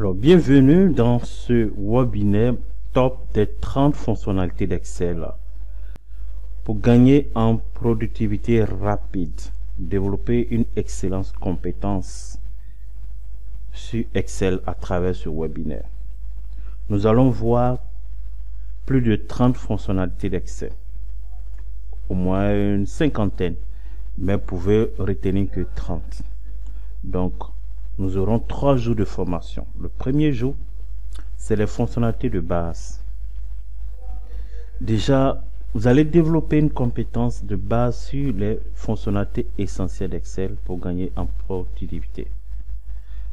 Alors, bienvenue dans ce webinaire top des 30 fonctionnalités d'Excel. Pour gagner en productivité rapide, développer une excellente compétence sur Excel à travers ce webinaire. Nous allons voir plus de 30 fonctionnalités d'Excel. Au moins une cinquantaine, mais vous pouvez retenir que 30. Donc, nous aurons 3 jours de formation. Le premier jour, c'est les fonctionnalités de base. Déjà, vous allez développer une compétence de base sur les fonctionnalités essentielles d'Excel pour gagner en productivité.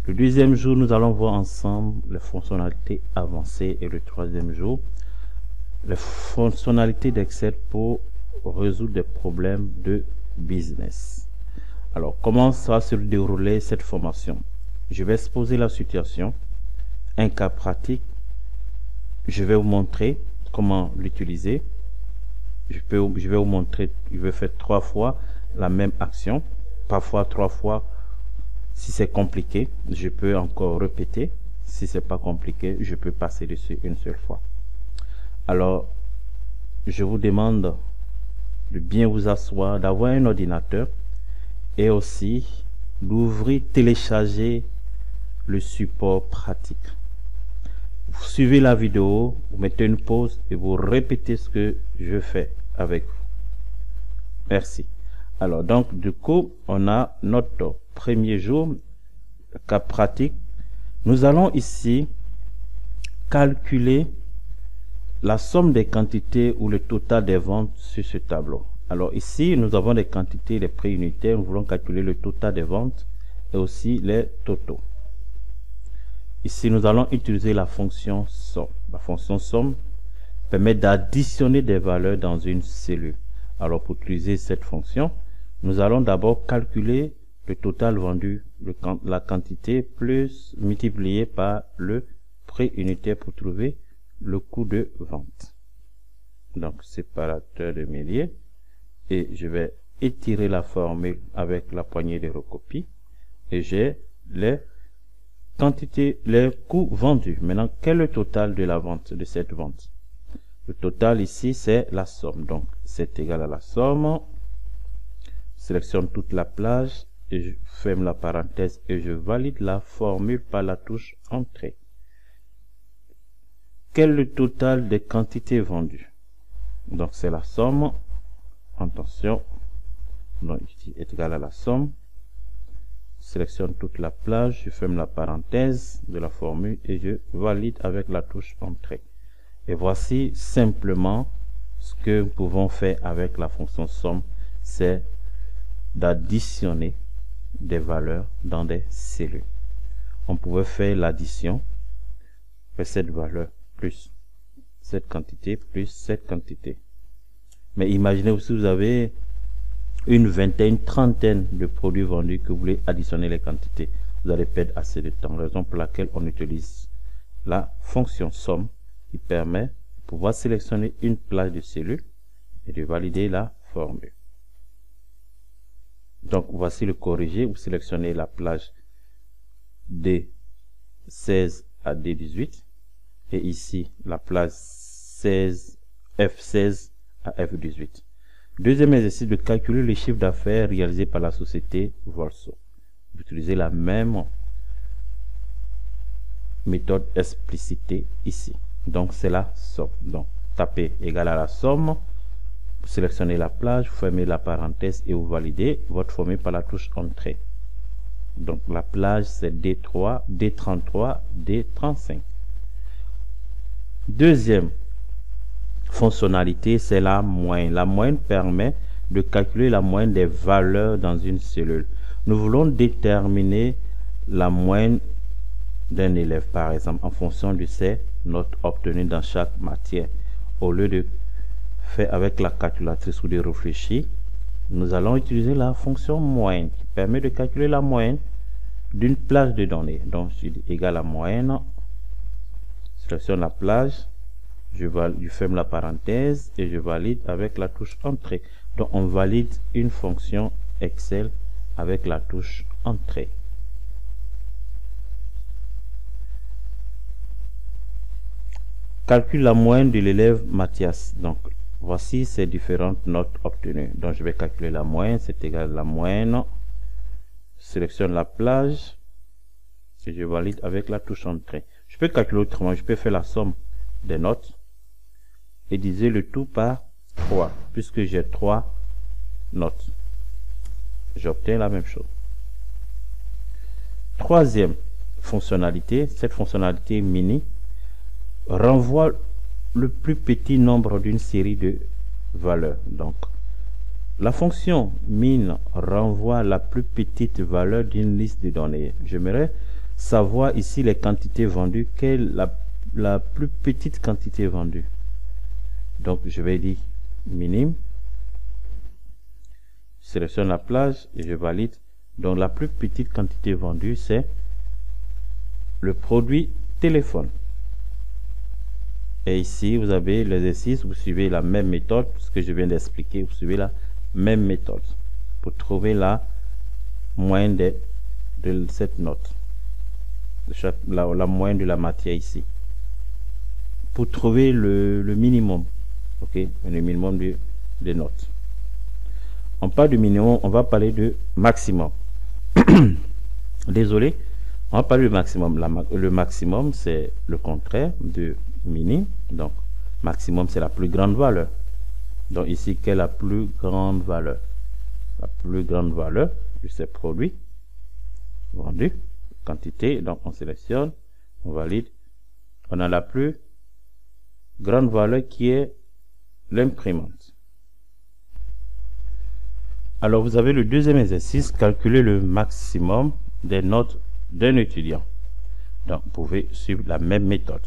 Le deuxième jour, nous allons voir ensemble les fonctionnalités avancées. Et le troisième jour, les fonctionnalités d'Excel pour résoudre des problèmes de business. Alors, comment ça va se dérouler cette formation? Je vais exposer la situation, un cas pratique. Je vais vous montrer comment l'utiliser. Je vais vous montrer, je vais faire 3 fois la même action, parfois 3 fois. Si c'est compliqué, je peux encore répéter. Si c'est pas compliqué, je peux passer dessus une seule fois. Alors, je vous demande de bien vous asseoir, d'avoir un ordinateur et aussi d'ouvrir, télécharger le support pratique. Vous suivez la vidéo, vous mettez une pause et vous répétez ce que je fais avec vous. Merci. Alors, donc, du coup, on a notre premier jour, cas pratique. Nous allons ici calculer la somme des quantités ou le total des ventes sur ce tableau. Alors ici, nous avons des quantités, les prix unitaires. Nous voulons calculer le total des ventes et aussi les totaux. Ici, nous allons utiliser la fonction somme. La fonction somme permet d'additionner des valeurs dans une cellule. Alors, pour utiliser cette fonction, nous allons d'abord calculer le total vendu, la quantité plus multiplié par le prix unitaire pour trouver le coût de vente. Donc, séparateur de milliers. Et je vais étirer la formule avec la poignée de recopie. Et j'ai les quantités, les coûts vendus. Maintenant, quel est le total de la vente, de cette vente? Le total ici, c'est la somme. Donc, c'est égal à la somme. Je sélectionne toute la plage et je ferme la parenthèse et je valide la formule par la touche Entrée. Quel est le total des quantités vendues? Donc, c'est la somme. Attention, donc ici est égal à la somme. Je sélectionne toute la plage, je ferme la parenthèse de la formule et je valide avec la touche Entrée. Et voici simplement ce que nous pouvons faire avec la fonction somme, c'est d'additionner des valeurs dans des cellules. On pouvait faire l'addition de cette valeur plus cette quantité plus cette quantité. Mais imaginez aussi, vous avez une vingtaine, trentaine de produits vendus que vous voulez additionner les quantités. Vous allez perdre assez de temps. Raison pour laquelle on utilise la fonction somme qui permet de pouvoir sélectionner une plage de cellules et de valider la formule. Donc, voici le corrigé. Vous sélectionnez la plage D16 à D18 et ici la plage F16 à F18. Deuxième exercice, de calculer le chiffre d'affaires réalisé par la société Volso. Vous utilisez la même méthode explicitée ici. Donc, c'est la somme. Donc, tapez égal à la somme. Vous sélectionnez la plage, vous fermez la parenthèse et vous validez votre formule par la touche Entrée. Donc, la plage, c'est D3, D33, D35. Deuxième fonctionnalité, c'est la moyenne. La moyenne permet de calculer la moyenne des valeurs dans une cellule. Nous voulons déterminer la moyenne d'un élève, par exemple, en fonction de ses notes obtenues dans chaque matière. Au lieu de faire avec la calculatrice ou de réfléchir, nous allons utiliser la fonction moyenne qui permet de calculer la moyenne d'une plage de données. Donc, je dis égal à moyenne, je sélectionne la plage, je ferme la parenthèse et je valide avec la touche Entrée. Donc, on valide une fonction Excel avec la touche Entrée. Calcule la moyenne de l'élève Mathias. Donc, voici ces différentes notes obtenues. Donc, je vais calculer la moyenne. C'est égal à la moyenne. Sélectionne la plage. Et je valide avec la touche entrée. Je peux calculer autrement. Je peux faire la somme des notes et diviser le tout par 3. Puisque j'ai 3 notes, j'obtiens la même chose. Troisième fonctionnalité, cette fonctionnalité mini renvoie le plus petit nombre d'une série de valeurs. Donc, la fonction min renvoie la plus petite valeur d'une liste de données. J'aimerais savoir ici les quantités vendues. Quelle est la plus petite quantité vendue? Donc, je vais dire minime. Je sélectionne la plage et je valide. Donc, la plus petite quantité vendue, c'est le produit téléphone. Et ici, vous avez l'exercice, vous suivez la même méthode, ce que je viens d'expliquer, vous suivez la même méthode pour trouver la moyenne de cette note, la moyenne de la matière ici. Pour trouver le minimum, ok, le minimum de notes. On parle du minimum, on va parler de maximum. Désolé, on va parler du maximum. Le maximum, c'est le contraire de minime. Donc, maximum, c'est la plus grande valeur. Donc, ici, quelle est la plus grande valeur? La plus grande valeur de ces produits vendus, quantité. Donc, on sélectionne, on valide. On a la plus grande valeur qui est l'imprimante. Alors, vous avez le deuxième exercice, calculer le maximum des notes d'un étudiant. Donc, vous pouvez suivre la même méthode.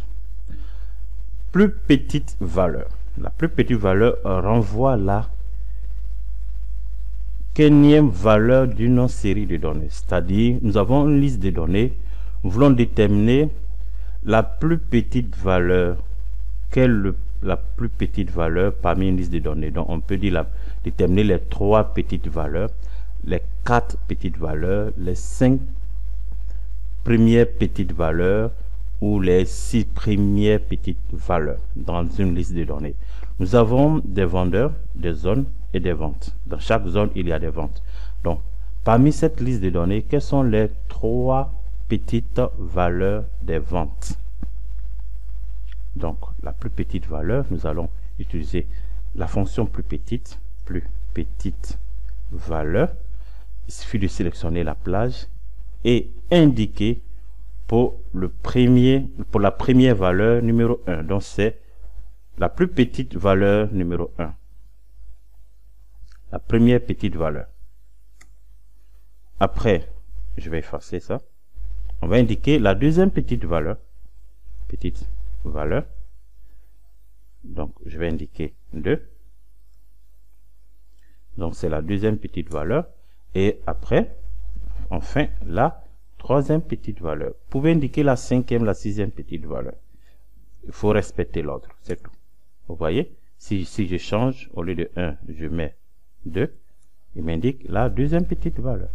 Plus petite valeur. La plus petite valeur renvoie la quinzième valeur d'une série de données. C'est-à-dire, nous avons une liste de données. Nous voulons déterminer la plus petite valeur. Quelle est la plus petite valeur parmi une liste de données? Donc, on peut dire déterminer les 3 petites valeurs, les 4 petites valeurs, les 5 premières petites valeurs ou les 6 premières petites valeurs dans une liste de données. Nous avons des vendeurs, des zones et des ventes. Dans chaque zone, il y a des ventes. Donc, parmi cette liste de données, quelles sont les 3 petites valeurs des ventes? Donc, la plus petite valeur, nous allons utiliser la fonction plus petite valeur. Il suffit de sélectionner la plage et indiquer pour la première valeur numéro 1. Donc, c'est la plus petite valeur numéro 1. La première petite valeur. Après, je vais effacer ça. On va indiquer la deuxième petite valeur. Donc, je vais indiquer 2. Donc, c'est la deuxième petite valeur. Et après, enfin, la troisième petite valeur. Vous pouvez indiquer la cinquième, la sixième petite valeur. Il faut respecter l'ordre, c'est tout. Vous voyez, si je change, au lieu de 1, je mets 2, il m'indique la deuxième petite valeur.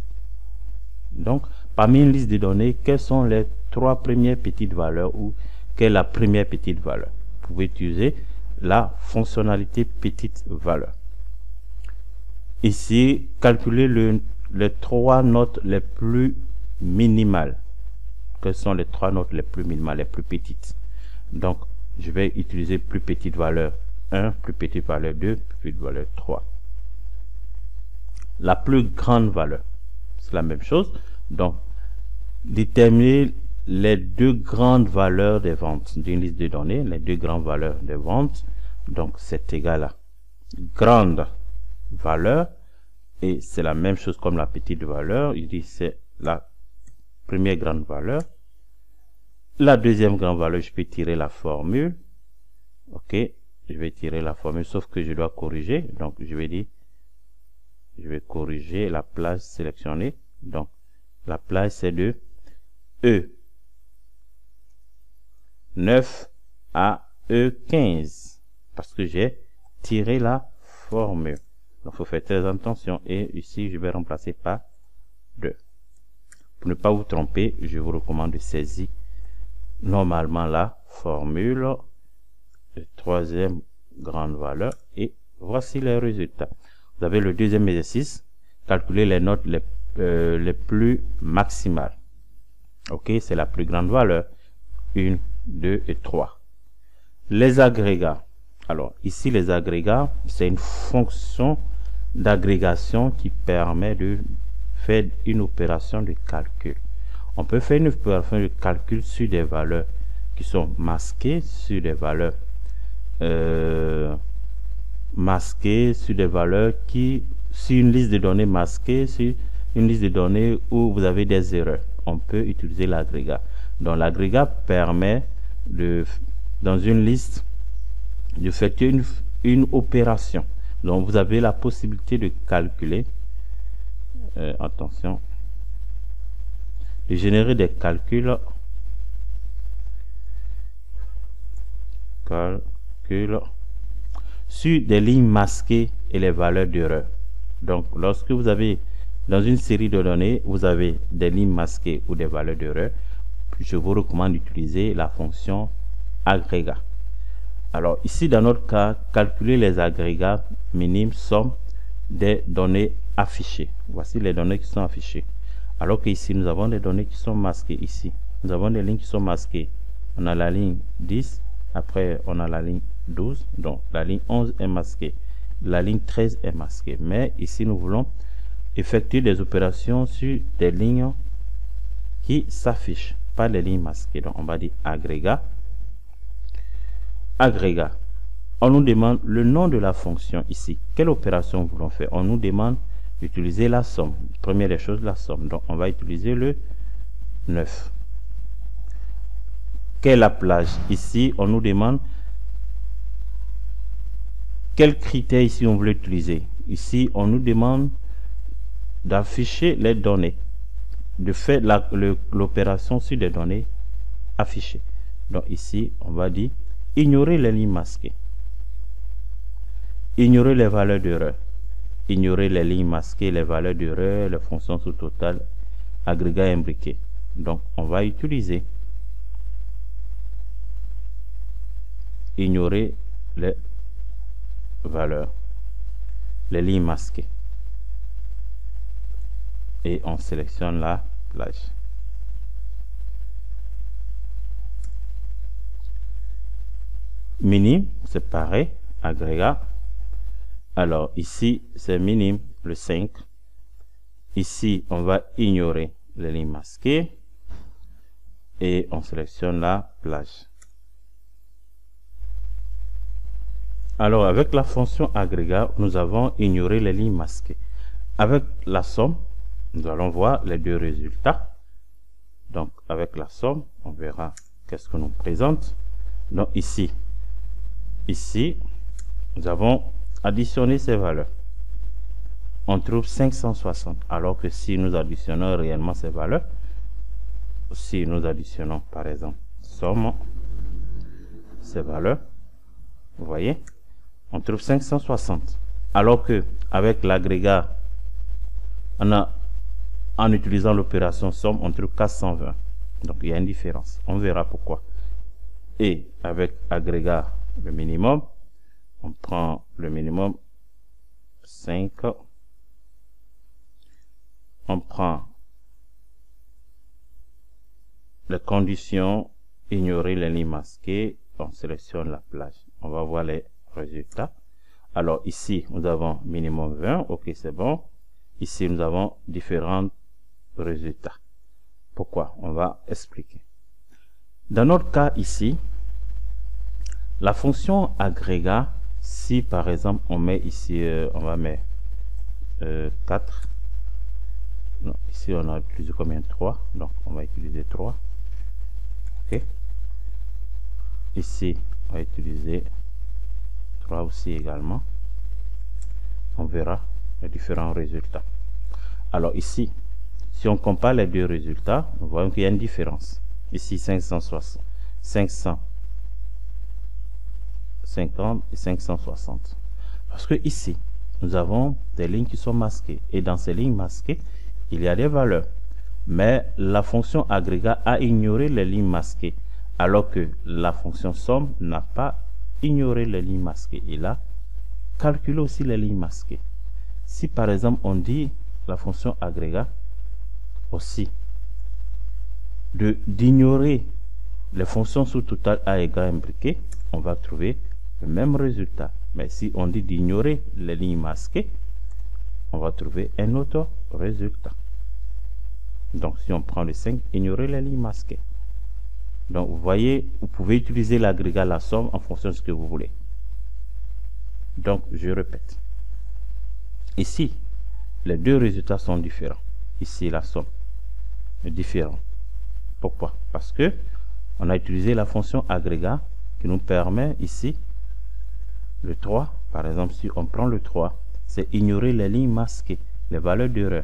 Donc, parmi une liste de données, quelles sont les 3 premières petites valeurs ou quelle est la première petite valeur? Vous pouvez utiliser la fonctionnalité petite valeur. Ici, calculer les 3 notes les plus minimales. Quelles sont les 3 notes les plus minimales, les plus petites? Donc, je vais utiliser plus petite valeur 1, plus petite valeur 2, plus petite valeur 3. La plus grande valeur, c'est la même chose. Donc, déterminer les 2 grandes valeurs des ventes d'une liste de données, les 2 grandes valeurs des ventes. Donc, c'est égal à grande valeur. Et c'est la même chose comme la petite valeur. Il dit c'est la première grande valeur. La deuxième grande valeur, je peux tirer la formule. Ok, je vais tirer la formule, sauf que je dois corriger. Donc, je vais dire, je vais corriger la plage sélectionnée. Donc, la plage, c'est de E9 à E15. Parce que j'ai tiré la formule. Donc, il faut faire très attention. Et ici, je vais remplacer par 2. Pour ne pas vous tromper, je vous recommande de saisir normalement la formule troisième grande valeur et voici les résultats. Vous avez le deuxième exercice, calculer les notes les plus maximales. Ok, c'est la plus grande valeur, 1, 2 et 3. Les agrégats. Alors ici les agrégats, c'est une fonction d'agrégation qui permet de faire une opération de calcul. On peut faire une opération de calcul sur des valeurs qui sont masquées, sur des valeurs masquées, sur des valeurs qui, sur une liste de données masquée, sur une liste de données où vous avez des erreurs. On peut utiliser l'agrégat. Donc l'agrégat permet de, dans une liste, de faire une opération. Donc vous avez la possibilité de calculer, attention, de générer des calculs sur des lignes masquées et les valeurs d'erreur. Donc lorsque vous avez dans une série de données, vous avez des lignes masquées ou des valeurs d'erreur, je vous recommande d'utiliser la fonction agrégat. Alors ici dans notre cas, calculer les agrégats minimes somme des données affichées. Voici les données qui sont affichées. Alors que ici nous avons des données qui sont masquées. Ici nous avons des lignes qui sont masquées. On a la ligne 10, après on a la ligne 12, donc la ligne 11 est masquée, la ligne 13 est masquée. Mais ici nous voulons effectuer des opérations sur des lignes qui s'affichent, pas les lignes masquées. Donc on va dire agrégat. Agrégat. On nous demande le nom de la fonction ici. Quelle opération voulons faire? On nous demande d'utiliser la somme. Première des choses, la somme. Donc on va utiliser le 9. Quelle appelage? Ici on nous demande quel critère ici on veut utiliser. Ici on nous demande d'afficher les données, de faire l'opération sur des données affichées. Donc ici on va dire ignorer les lignes masquées, ignorer les valeurs d'erreur, ignorer les lignes masquées, les valeurs d'erreur, les fonctions sous total, agrégat imbriqué. Donc on va utiliser ignorer les valeurs, les lignes masquées, et on sélectionne la plage. Minime, c'est pareil, agrégat. Alors ici c'est minime, le 5. Ici on va ignorer les lignes masquées et on sélectionne la plage. Alors avec la fonction agrégat, nous avons ignoré les lignes masquées. Avec la somme, nous allons voir les deux résultats. Donc avec la somme, on verra qu'est-ce que nous présente. Donc ici, nous avons additionné ces valeurs. On trouve 560, alors que si nous additionnons réellement ces valeurs, si nous additionnons par exemple somme, ces valeurs, vous voyez, on trouve 560. Alors que avec l'agrégat, en utilisant l'opération somme, on trouve 420. Donc il y a une différence. On verra pourquoi. Et avec agrégat, le minimum, on prend le minimum 5. On prend les conditions, ignorer les lignes masquées, on sélectionne la plage. On va voir les résultats. Alors ici, nous avons minimum 20, ok, c'est bon. Ici, nous avons différents résultats. Pourquoi? On va expliquer. Dans notre cas ici, la fonction agrégat, si par exemple on met ici, on va mettre 4. Non, ici on a utilisé combien? 3. Donc on va utiliser 3. Ok. Ici, on va utiliser 3 aussi également. On verra les différents résultats. Alors ici, si on compare les deux résultats, nous voyons qu'il y a une différence. Ici 560, 550 et 560. Parce que ici, nous avons des lignes qui sont masquées. Et dans ces lignes masquées, il y a des valeurs. Mais la fonction agrégat a ignoré les lignes masquées. Alors que la fonction somme n'a pas ignorer les lignes masquées. Et là, calculer aussi les lignes masquées. Si par exemple on dit la fonction agrégat aussi d'ignorer les fonctions sous total A égale imbriquées, on va trouver le même résultat. Mais si on dit d'ignorer les lignes masquées, on va trouver un autre résultat. Donc si on prend le 5, ignorer les lignes masquées. Donc vous voyez, vous pouvez utiliser l'agrégat, la somme en fonction de ce que vous voulez. Donc je répète. Ici, les deux résultats sont différents. Ici, la somme est différente. Pourquoi? Parce que on a utilisé la fonction agrégat qui nous permet ici, le 3, par exemple, si on prend le 3, c'est ignorer les lignes masquées, les valeurs d'erreur.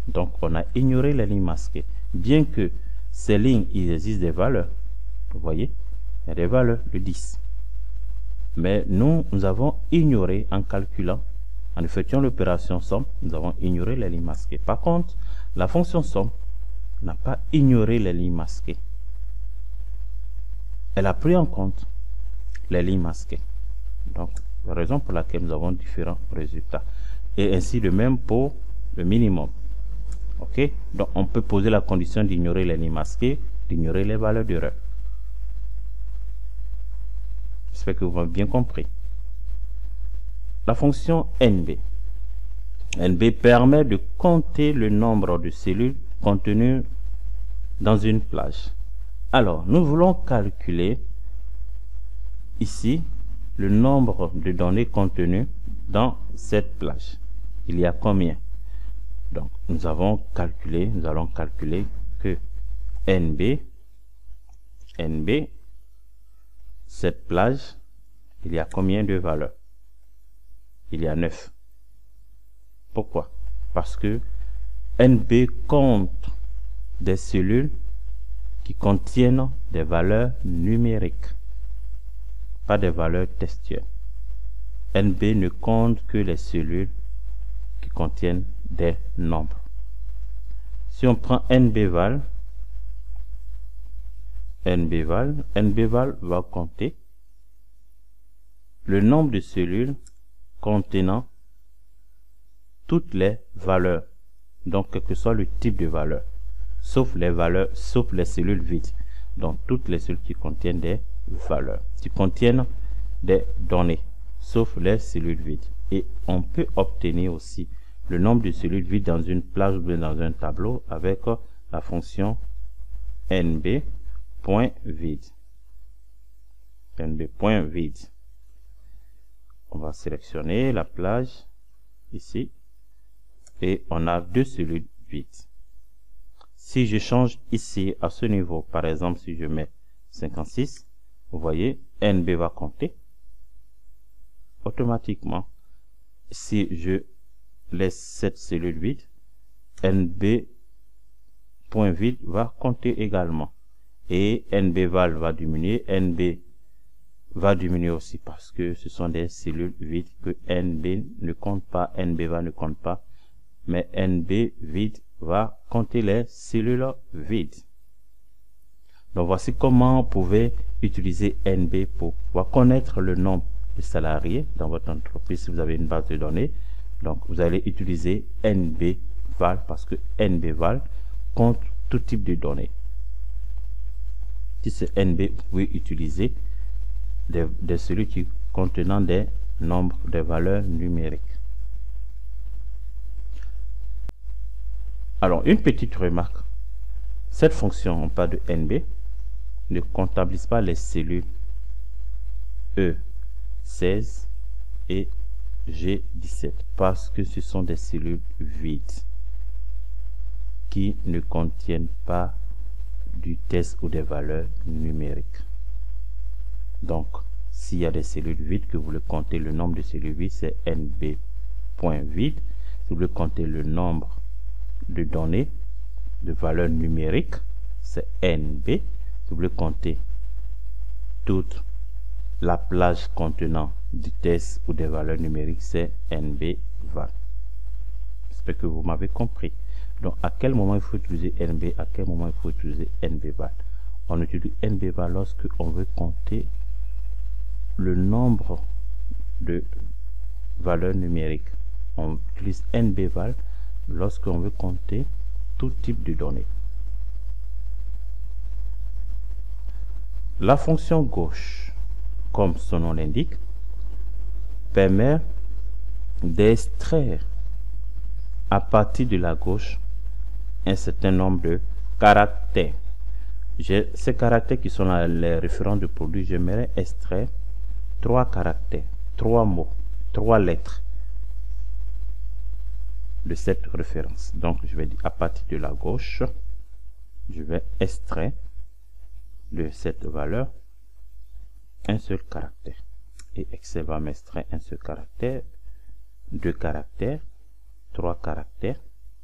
Donc, on a ignoré les lignes masquées. Bien que ces lignes, il existe des valeurs. Vous voyez, il y a des valeurs de 10. Mais nous avons ignoré en calculant, en effectuant l'opération somme, nous avons ignoré les lignes masquées. Par contre, la fonction somme n'a pas ignoré les lignes masquées. Elle a pris en compte les lignes masquées. Donc, la raison pour laquelle nous avons différents résultats. Et ainsi de même pour le minimum. Ok? Donc, on peut poser la condition d'ignorer les lignes masquées, d'ignorer les valeurs d'erreur. J'espère que vous avez bien compris. La fonction NB. NB permet de compter le nombre de cellules contenues dans une plage. Alors, nous voulons calculer ici le nombre de données contenues dans cette plage. Il y a combien? Donc, nous allons calculer que NB, cette plage, il y a combien de valeurs? Il y a 9. Pourquoi? Parce que NB compte des cellules qui contiennent des valeurs numériques, pas des valeurs textuelles. NB ne compte que les cellules qui contiennent des nombres. Si on prend NBval, NBval va compter le nombre de cellules contenant toutes les valeurs, donc quel que soit le type de valeur, sauf les cellules vides, donc toutes les cellules qui contiennent des valeurs, qui contiennent des données, sauf les cellules vides. Et on peut obtenir aussi le nombre de cellules vides dans une plage ou dans un tableau avec la fonction nb.vide. nb.vide. On va sélectionner la plage ici et on a 2 cellules vides. Si je change ici à ce niveau, par exemple si je mets 56, vous voyez, NB va compter automatiquement. Si je laisse cette cellule vide, NB.vide va compter également. Et NBval va diminuer, NB va diminuer aussi parce que ce sont des cellules vides que NB ne compte pas, NBval ne compte pas, mais NB vide va compter les cellules vides. Donc voici comment vous pouvez utiliser NB pour pouvoir connaître le nombre de salariés dans votre entreprise si vous avez une base de données. Donc vous allez utiliser NBval parce que NBval compte tout type de données. Si c'est NB, vous pouvez utiliser des cellules qui contenant des nombres, des valeurs numériques. Alors, une petite remarque. Cette fonction, on parle de NB, ne comptabilise pas les cellules E16 et G17 parce que ce sont des cellules vides qui ne contiennent pas du texte ou des valeurs numériques. Donc, s'il y a des cellules vides, que vous voulez compter le nombre de cellules vides, c'est nb.vide. Si vous voulez compter le nombre de données, de valeurs numériques, c'est nb. Si vous voulez compter toute la plage contenant du texte ou des valeurs numériques, c'est nbval. J'espère que vous m'avez compris. Donc, à quel moment il faut utiliser NB, à quel moment il faut utiliser NBval? On utilise NBval lorsque on veut compter le nombre de valeurs numériques. On utilise NBVAL lorsqu'on veut compter tout type de données. La fonction gauche, comme son nom l'indique, permet d'extraire à partir de la gauche un certain nombre de caractères. Ces caractères qui sont là, les référents de produits, j'aimerais extraire 3 caractères, 3 mots, 3 lettres de cette référence. Donc je vais dire à partir de la gauche, je vais extraire de cette valeur un seul caractère. Et Excel va m'extraire un seul caractère, 2 caractères, 3 caractères,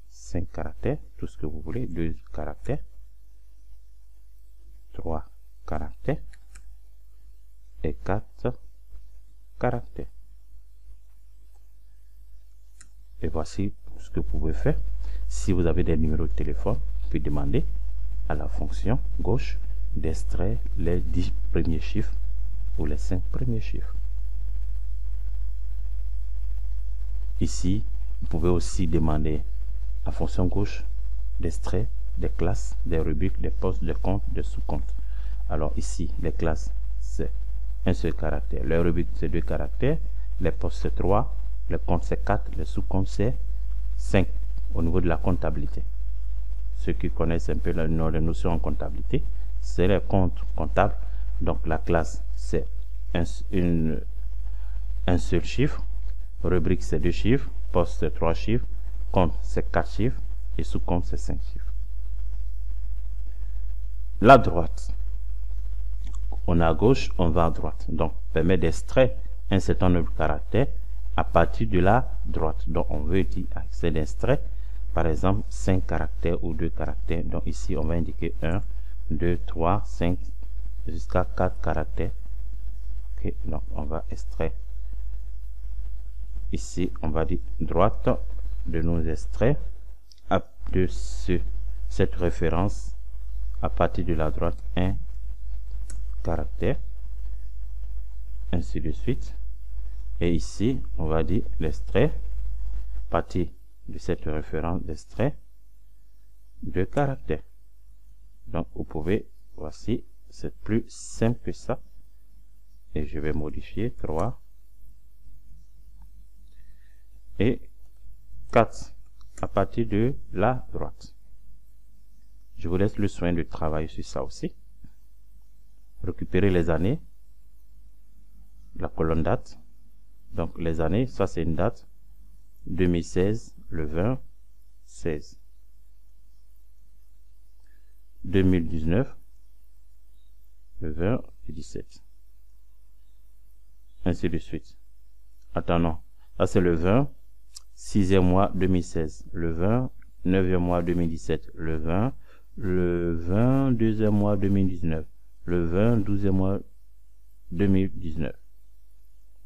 5 caractères, tout ce que vous voulez, 2 caractères, 3 caractères et 4 caractères. Et voici ce que vous pouvez faire. Si vous avez des numéros de téléphone, vous pouvez demander à la fonction gauche d'extraire les 10 premiers chiffres ou les 5 premiers chiffres. Ici, vous pouvez aussi demander à la fonction gauche d'extraire des classes, des rubriques, des postes, des comptes, des sous-comptes. Alors ici, les classes, c'est un seul caractère. Les rubriques, c'est 2 caractères. Les postes, c'est 3. Les comptes, c'est 4. Les sous-comptes, c'est 5 au niveau de la comptabilité. Ceux qui connaissent un peu les notions en comptabilité, c'est les comptes comptables. Donc la classe, c'est un seul chiffre. Rubrique, c'est 2 chiffres. Poste, c'est 3 chiffres. Compte, c'est 4 chiffres. Et sous-compte, c'est 5 chiffres. La droite. On est à gauche, on va à droite. Donc, permet d'extraire un certain nombre de caractères à partir de la droite. Donc, on veut dire accès d'extrait, par exemple, 5 caractères ou 2 caractères. Donc, ici, on va indiquer 1, 2, 3, 5, jusqu'à 4 caractères. Ok, donc, on va extraire. Ici, on va dire droite de nos extraits de cette référence à partir de la droite 1 caractère, ainsi de suite. Et ici, on va dire l'extrait à partir de cette référence d'extrait 2 caractères. Donc, vous pouvez, voici, c'est plus simple que ça. Et je vais modifier 3 et 4 à partir de la droite. Je vous laisse le soin de travailler sur ça aussi. Récupérer les années, la colonne date. Donc les années, ça c'est une date. 2016, le 20, 16. 2019, le 20 et 17. Ainsi de suite. Attends, ça c'est le 20, 6e mois 2016. Le 20, 9e mois 2017. Le 20, 2e mois 2019. Le 20, 12e mois 2019.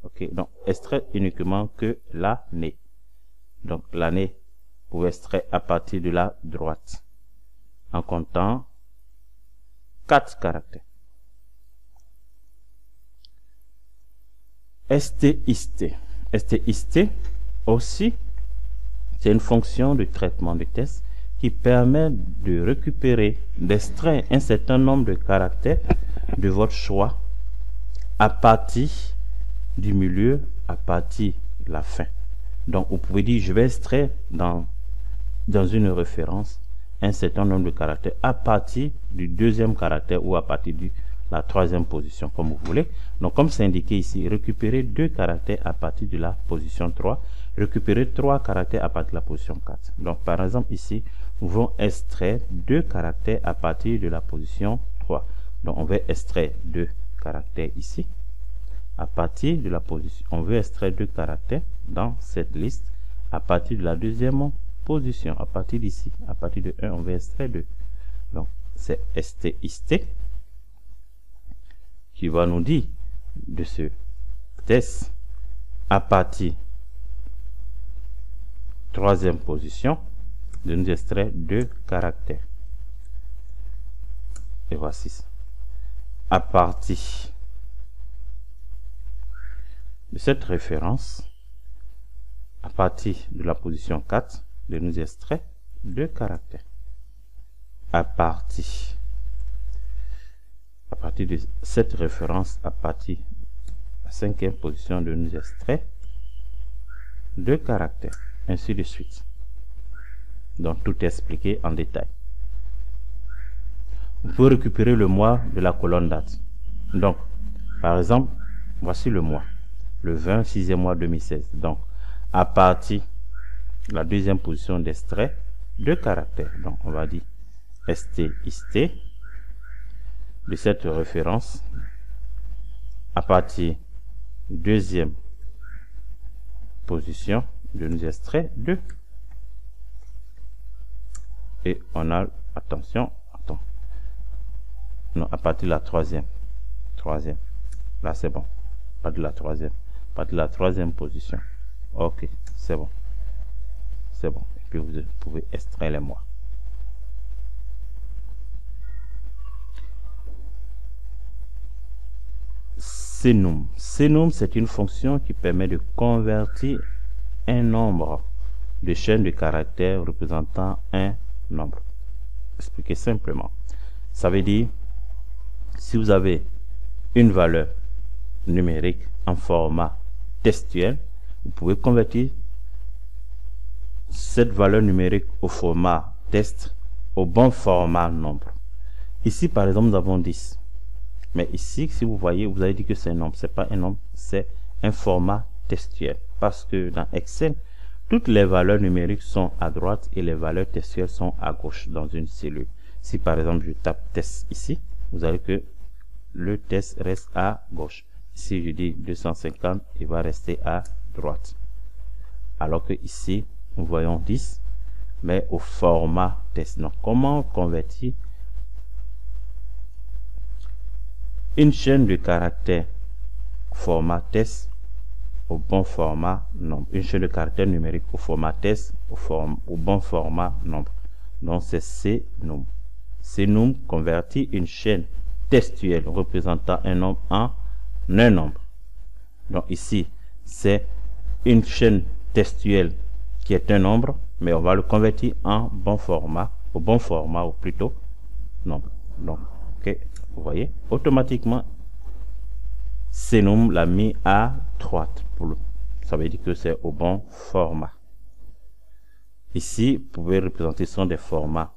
Ok, donc extrait uniquement que l'année. Donc l'année, vous pouvez extraire à partir de la droite en comptant 4 caractères. STIST. STIST aussi, c'est une fonction de traitement de texte qui permet de récupérer, d'extraire un certain nombre de caractères de votre choix à partir du milieu, à partir de la fin. Donc, vous pouvez dire, je vais extraire dans une référence un certain nombre de caractères à partir du 2e caractère ou à partir de la 3e position, comme vous voulez. Donc, comme c'est indiqué ici, récupérer 2 caractères à partir de la position 3, récupérer 3 caractères à partir de la position 4. Donc, par exemple, ici, nous voulons extraire 2 caractères à partir de la position 3. Donc, on va extraire 2 caractères ici. À partir de la position, on veut extraire 2 caractères dans cette liste à partir de la 2e position, à partir d'ici, à partir de 1, on veut extraire 2. Donc, c'est STIST qui va nous dire de ce test à partir 3e position de nous extraire 2 caractères. Et voici ça. À partir de cette référence, à partir de la position 4, de nous extraire 2 caractères. À partir de cette référence, à partir de la 5e position, de nous extraire 2 caractères, ainsi de suite. Donc tout est expliqué en détail. Vous pouvez récupérer le mois de la colonne date. Donc, par exemple, voici le mois, le 20, 6e mois 2016. Donc, à partir de la 2e position d'extrait, 2 caractères. Donc, on va dire ST, IST, de cette référence, à partir de 2e position, de nous extraire 2. Et on a, attention, non, à partir de la 3e. Là, c'est bon. Pas de la 3e. Pas de la 3e position. Ok, c'est bon. C'est bon. Et puis, vous pouvez extraire les mois. Senum. Senum, c'est une fonction qui permet de convertir un nombre de chaînes de caractères représentant un nombre. Expliquer simplement. Ça veut dire, si vous avez une valeur numérique en format textuel, vous pouvez convertir cette valeur numérique au format texte, au bon format nombre. Ici, par exemple, nous avons 10. Mais ici, si vous voyez, vous avez dit que c'est un nombre. Ce n'est pas un nombre, c'est un format textuel. Parce que dans Excel, toutes les valeurs numériques sont à droite et les valeurs textuelles sont à gauche dans une cellule. Si par exemple, je tape test ici, vous avez que le test reste à gauche. Si je dis 250, il va rester à droite. Alors que ici, nous voyons 10, mais au format test. Donc, comment convertir une chaîne de caractères format test au bon format nombre? Une chaîne de caractères numériques au format test au bon format nombre. Donc, c'est Senum. Senum convertit une chaîne textuelle représentant un nombre en un nombre. Donc ici, c'est une chaîne textuelle qui est un nombre, mais on va le convertir en bon format, au bon format, ou plutôt nombre. Donc, ok, vous voyez, automatiquement, Senum l'a mis à droite. Ça veut dire que c'est au bon format. Ici, vous pouvez représenter, ce sont des formats.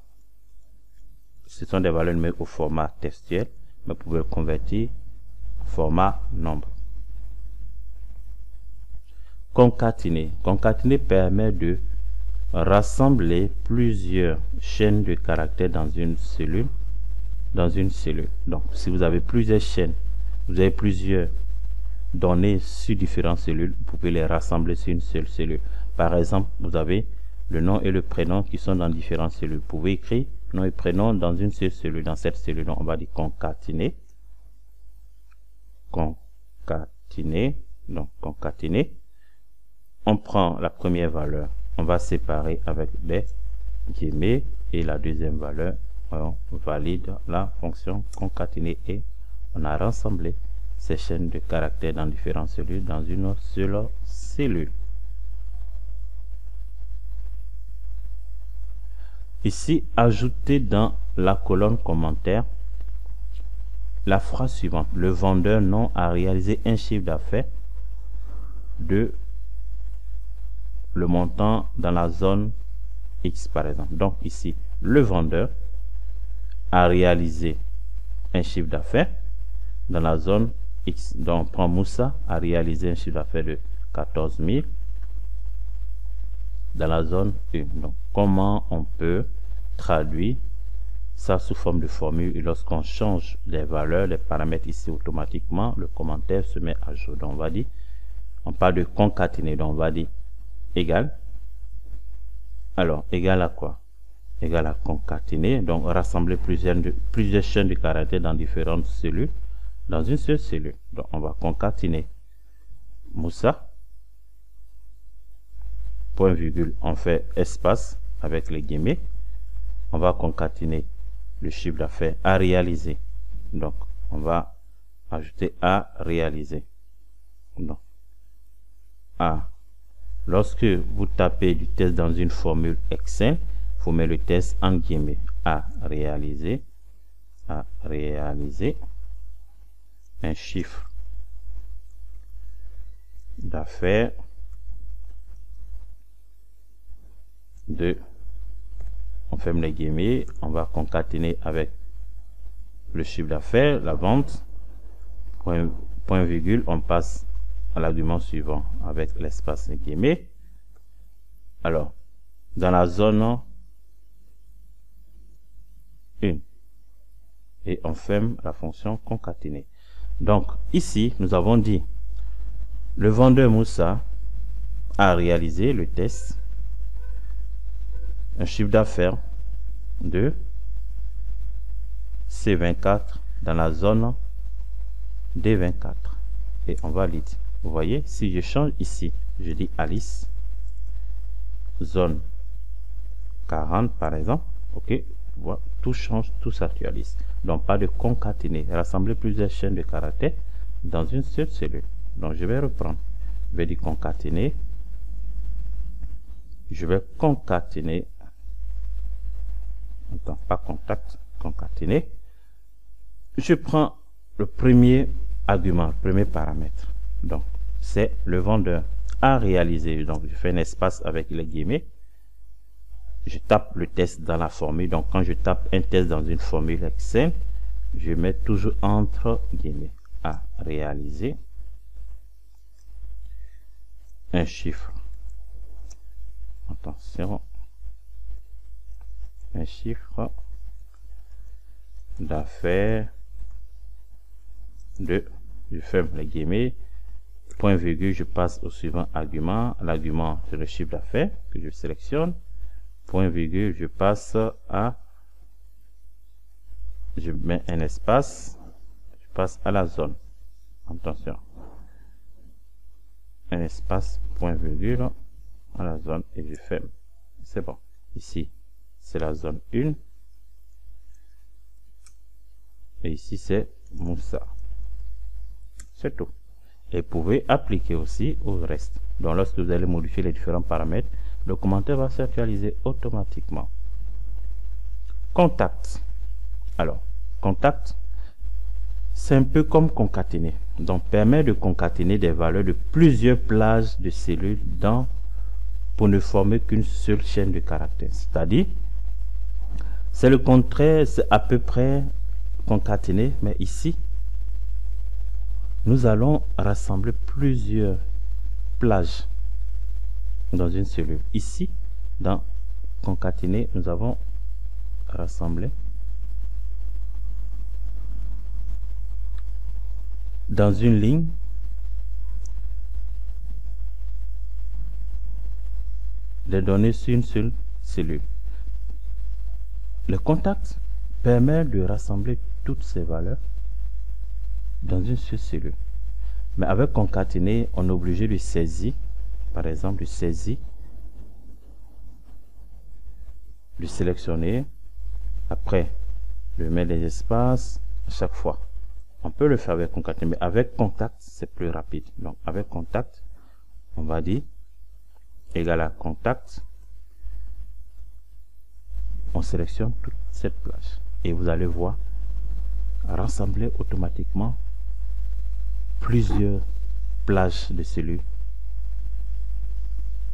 Ce sont des valeurs numériques au format textuel, mais vous pouvez le convertir au format nombre. Concaténer. Concaténer permet de rassembler plusieurs chaînes de caractères dans une cellule. Donc, si vous avez plusieurs chaînes, vous avez plusieurs données sur différentes cellules, vous pouvez les rassembler sur une seule cellule. Par exemple, vous avez le nom et le prénom qui sont dans différentes cellules. Vous pouvez écrire nom et prénom dans une seule cellule. Dans cette cellule, on va dire concaténer. Concaténer. Donc, concaténer. On prend la première valeur. On va séparer avec des guillemets. Et la deuxième valeur, on valide la fonction concaténer. Et on a rassemblé ces chaînes de caractères dans différentes cellules dans une seule cellule. Ici, ajoutez dans la colonne commentaire la phrase suivante. Le vendeur non a réalisé un chiffre d'affaires de le montant dans la zone X, par exemple. Donc ici, le vendeur a réalisé un chiffre d'affaires dans la zone X. Donc on prend Moussa a réalisé un chiffre d'affaires de 14 000 dans la zone 1. Donc comment on peut traduire ça sous forme de formule? Et lorsqu'on change les valeurs, les paramètres ici, automatiquement le commentaire se met à jour. Donc on va dire, on parle de concaténer, donc on va dire égal. Alors égal à quoi? Égal à concaténer, donc rassembler plusieurs chaînes de caractères dans différentes cellules dans une seule cellule. Donc on va concaténer Moussa, point virgule, on fait espace avec les guillemets. On va concaténer le chiffre d'affaires à réaliser. Donc on va ajouter à réaliser. Donc A. Lorsque vous tapez du test dans une formule Excel, il faut mettre le test en guillemets. A réaliser un chiffre d'affaires de, on ferme les guillemets, on va concaténer avec le chiffre d'affaires, la vente, point virgule, on passe à l'argument suivant avec l'espace guillemets. Alors, dans la zone 1, et on ferme la fonction concaténer. Donc, ici, nous avons dit, le vendeur Moussa a réalisé le test, un chiffre d'affaires de C24 dans la zone D24 et on valide. Vous voyez, si je change ici, je dis Alice, zone 40 par exemple, ok, voilà, tout change, tout s'actualise. Donc pas de concaténer, rassembler plusieurs chaînes de caractères dans une seule cellule. Donc je vais reprendre, je vais dire concaténer, je vais concaténer, attends, pas contact, concaténer. Je prends le premier argument, le premier paramètre. Donc c'est le vendeur a réalisé. Donc je fais un espace avec les guillemets. Je tape le test dans la formule. Donc quand je tape un test dans une formule Excel, je mets toujours entre guillemets. A réalisé un chiffre. Attention. Un chiffre d'affaires de, je ferme les guillemets, point virgule, je passe au suivant argument. L'argument, c'est le chiffre d'affaires que je sélectionne. Point virgule, je passe à, je mets un espace, je passe à la zone. Attention. Un espace, point virgule, à la zone et je ferme. C'est bon. Ici, c'est la zone 1. Et ici, c'est Moussa. C'est tout. Et vous pouvez appliquer aussi au reste. Donc, lorsque vous allez modifier les différents paramètres, le commentaire va s'actualiser automatiquement. Contact. Alors, contact, c'est un peu comme concaténer. Donc, permet de concaténer des valeurs de plusieurs plages de cellules pour ne former qu'une seule chaîne de caractères. C'est-à-dire, c'est le contraire, c'est à peu près concaténer, mais ici, nous allons rassembler plusieurs plages dans une cellule. Ici, dans concaténer, nous avons rassemblé dans une ligne des données sur une seule cellule. Le contact permet de rassembler toutes ces valeurs dans une seule cellule. Mais avec concaténer, on est obligé de saisir, par exemple, de saisir, de sélectionner, après de mettre des espaces à chaque fois. On peut le faire avec concaténer, mais avec contact, c'est plus rapide. Donc, avec contact, on va dire égal à contact. On sélectionne toute cette plage et vous allez voir rassembler automatiquement plusieurs plages de cellules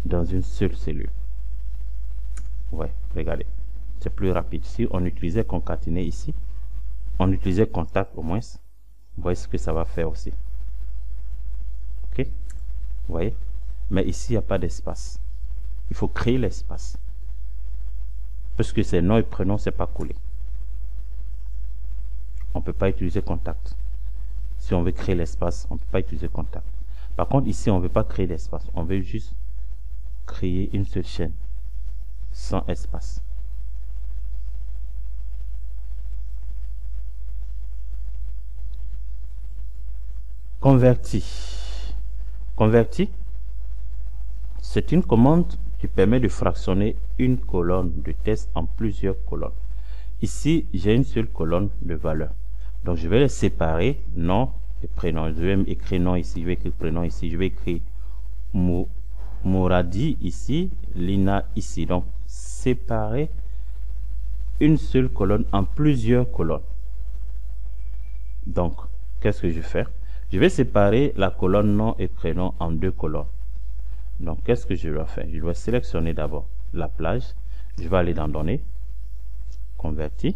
dans une seule cellule. Ouais, regardez, c'est plus rapide. Si on utilisait concaténer ici, on utilisait contact au moins, vous voyez ce que ça va faire aussi. Ok, vous voyez, mais ici il n'y a pas d'espace. Il faut créer l'espace parce que ces noms et prénoms c'est pas collé. On ne peut pas utiliser contact. Si on veut créer l'espace, on ne peut pas utiliser contact. Par contre, ici, on ne veut pas créer l'espace. On veut juste créer une seule chaîne sans espace. Converti. Converti, c'est une commande qui permet de fractionner une colonne de test en plusieurs colonnes. Ici, j'ai une seule colonne de valeurs. Donc, je vais les séparer, nom et prénom. Je vais écrire nom ici, je vais écrire prénom ici, je vais écrire Mouradi ici, Lina ici. Donc, séparer une seule colonne en plusieurs colonnes. Donc, qu'est-ce que je vais faire? Je vais séparer la colonne nom et prénom en deux colonnes. Donc, qu'est-ce que je dois faire? Je dois sélectionner d'abord la plage. Je vais aller dans Données, Convertir.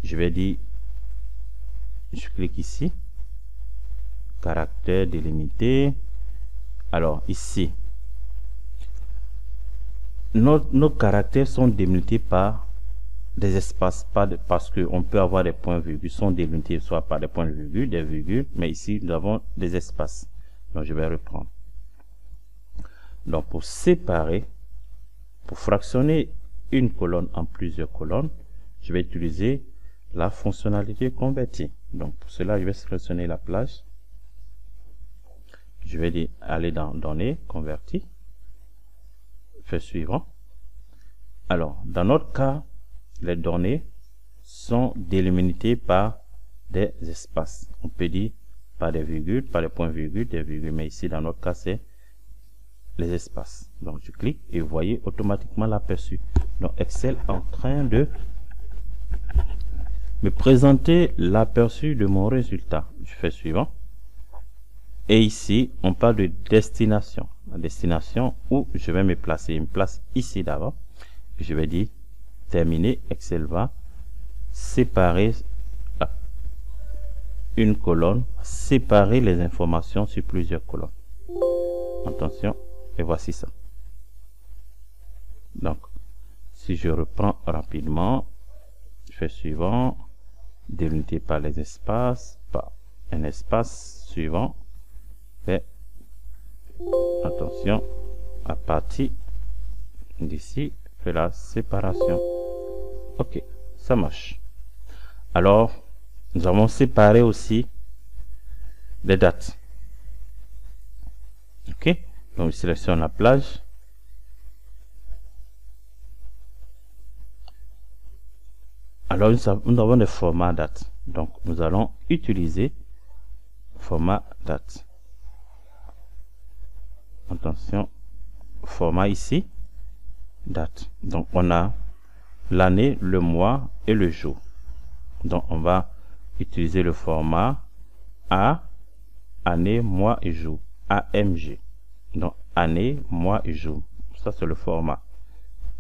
Je vais dire, je clique ici, caractère délimité. Alors, ici, nos caractères sont délimités par des espaces, parce qu'on peut avoir des points-virgules, sont délimités soit par des points-virgules, des virgules, mais ici, nous avons des espaces. Donc, je vais reprendre. Donc, pour séparer, pour fractionner une colonne en plusieurs colonnes, je vais utiliser la fonctionnalité convertir. Donc, pour cela, je vais sélectionner la plage. Je vais aller dans Données, Convertir. Fait suivant. Alors, dans notre cas, les données sont délimitées par des espaces. On peut dire par des virgules, par des points-virgules, des virgules, mais ici, dans notre cas, c'est les espaces. Donc, je clique et vous voyez automatiquement l'aperçu. Donc, Excel est en train de me présenter l'aperçu de mon résultat. Je fais suivant. Et ici, on parle de destination. La destination où je vais me placer. Je me place ici d'abord. Je vais dire terminer. Excel va séparer une colonne, séparer les informations sur plusieurs colonnes. Attention, et voici ça. Donc, si je reprends rapidement, je fais suivant, délimité par les espaces, par un espace suivant. Et attention, à partir d'ici, fait la séparation. Ok, ça marche. Alors, nous avons séparé aussi les dates. Ok, donc je sélectionne la plage. Alors, nous avons des formats date. Donc, nous allons utiliser format date. Attention, format ici, date. Donc, on a l'année, le mois et le jour. Donc, on va utiliser le format A, année, mois et jour. AMG. Donc, année, mois et jour. Ça, c'est le format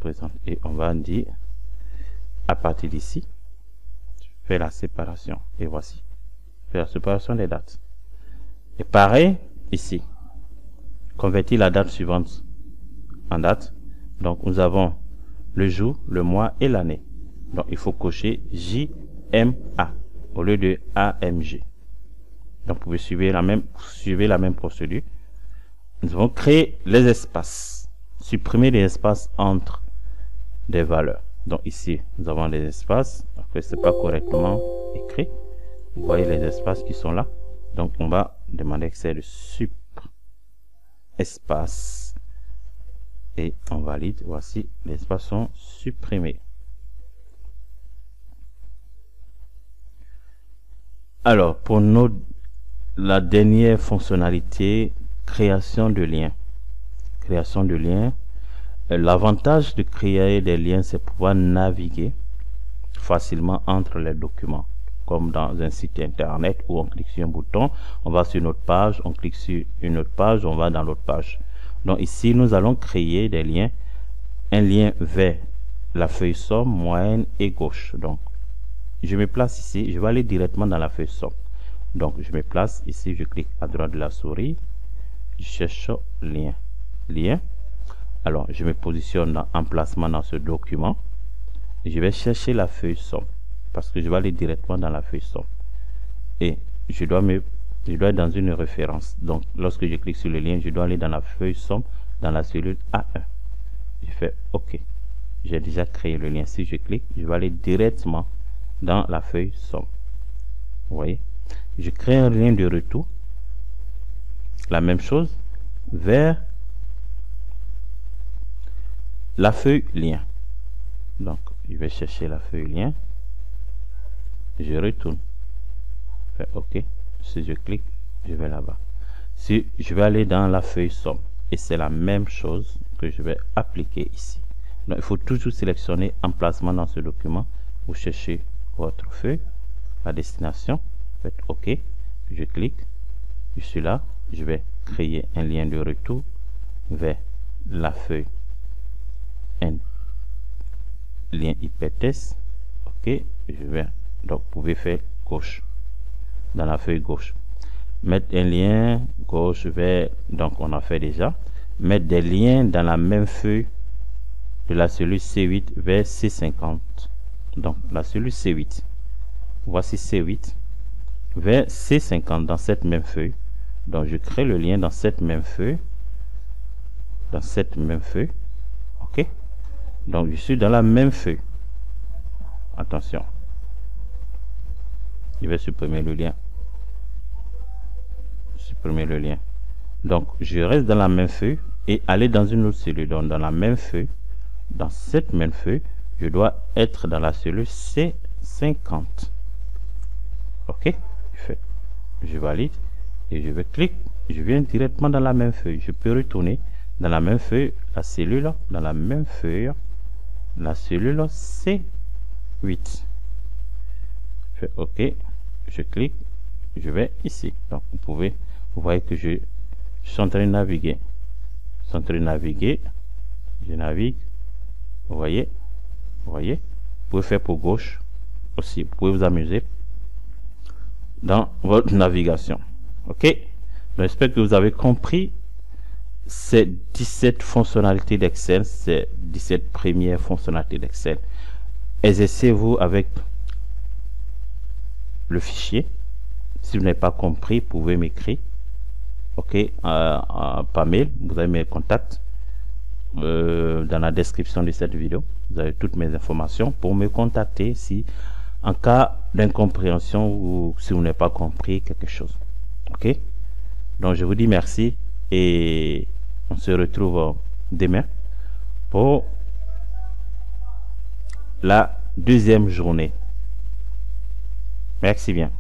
présent. Et on va dire, à partir d'ici, faire la séparation. Et voici. Faire la séparation des dates. Et pareil, ici. Convertir la date suivante en date. Donc, nous avons le jour, le mois et l'année. Donc, il faut cocher JMA au lieu de AMG. Donc, vous pouvez suivre la même procédure. Nous allons créer les espaces. Supprimer les espaces entre des valeurs. Donc, ici, nous avons les espaces. Après, ce n'est pas correctement écrit. Vous voyez les espaces qui sont là. Donc, on va demander Excel de supprimer espace et on valide. Voici, les espaces sont supprimés. Alors, pour la dernière fonctionnalité, création de liens. Création de liens. L'avantage de créer des liens, c'est pouvoir naviguer facilement entre les documents. Comme dans un site internet où on clique sur un bouton, on va sur notre page, on clique sur une autre page, on va dans l'autre page. Donc ici, nous allons créer des liens. Un lien vers la feuille somme, moyenne et gauche. Donc, je me place ici, je vais aller directement dans la feuille somme. Donc, je me place ici, je clique à droite de la souris, je cherche lien. Lien. Alors, je me positionne dans emplacement dans ce document. Je vais chercher la feuille somme. Parce que je vais aller directement dans la feuille somme. Et je dois être dans une référence. Donc, lorsque je clique sur le lien, je dois aller dans la feuille somme, dans la cellule A1. Je fais OK. J'ai déjà créé le lien. Si je clique, je vais aller directement dans la feuille somme. Vous voyez? Je crée un lien de retour. La même chose vers la feuille lien. Donc, je vais chercher la feuille lien. Je retourne. Fait OK. Si je clique, je vais là-bas. Si je vais aller dans la feuille somme, et c'est la même chose que je vais appliquer ici. Donc il faut toujours sélectionner emplacement dans ce document. Vous cherchez votre feuille, la destination, faites OK, je clique, je suis là, je vais créer un lien de retour vers la feuille, un lien hypertexte. OK, je vais, donc vous pouvez faire gauche, dans la feuille gauche, mettre un lien gauche vers, donc on a fait déjà, mettre des liens dans la même feuille de la cellule C8 vers C50. Donc la cellule C8, voici C8 vers C50 dans cette même feuille. Donc je crée le lien dans cette même feuille, OK. Donc je suis dans la même feuille. Attention, je vais supprimer le lien, donc je reste dans la même feuille et aller dans une autre cellule. Donc dans la même feuille, dans cette même feuille, je dois être dans la cellule C50. OK, je valide et je vais cliquer, je viens directement dans la même feuille. Je peux retourner dans la même feuille, la cellule, dans la même feuille, la cellule C8. Je fais OK, je clique, je vais ici. Donc vous voyez que je suis en train de naviguer, je navigue. Vous voyez, vous pouvez faire pour gauche aussi, vous pouvez vous amuser dans votre navigation. OK, donc j'espère que vous avez compris ces 17 fonctionnalités d'Excel, ces 17 premières fonctionnalités d'Excel. Exercez-vous avec le fichier. Si vous n'avez pas compris, vous pouvez m'écrire, OK, par mail. Vous avez mes contacts dans la description de cette vidéo. Vous avez toutes mes informations pour me contacter si en cas d'incompréhension ou si vous n'avez pas compris quelque chose. OK, donc je vous dis merci et on se retrouve demain pour la deuxième journée. Merci bien.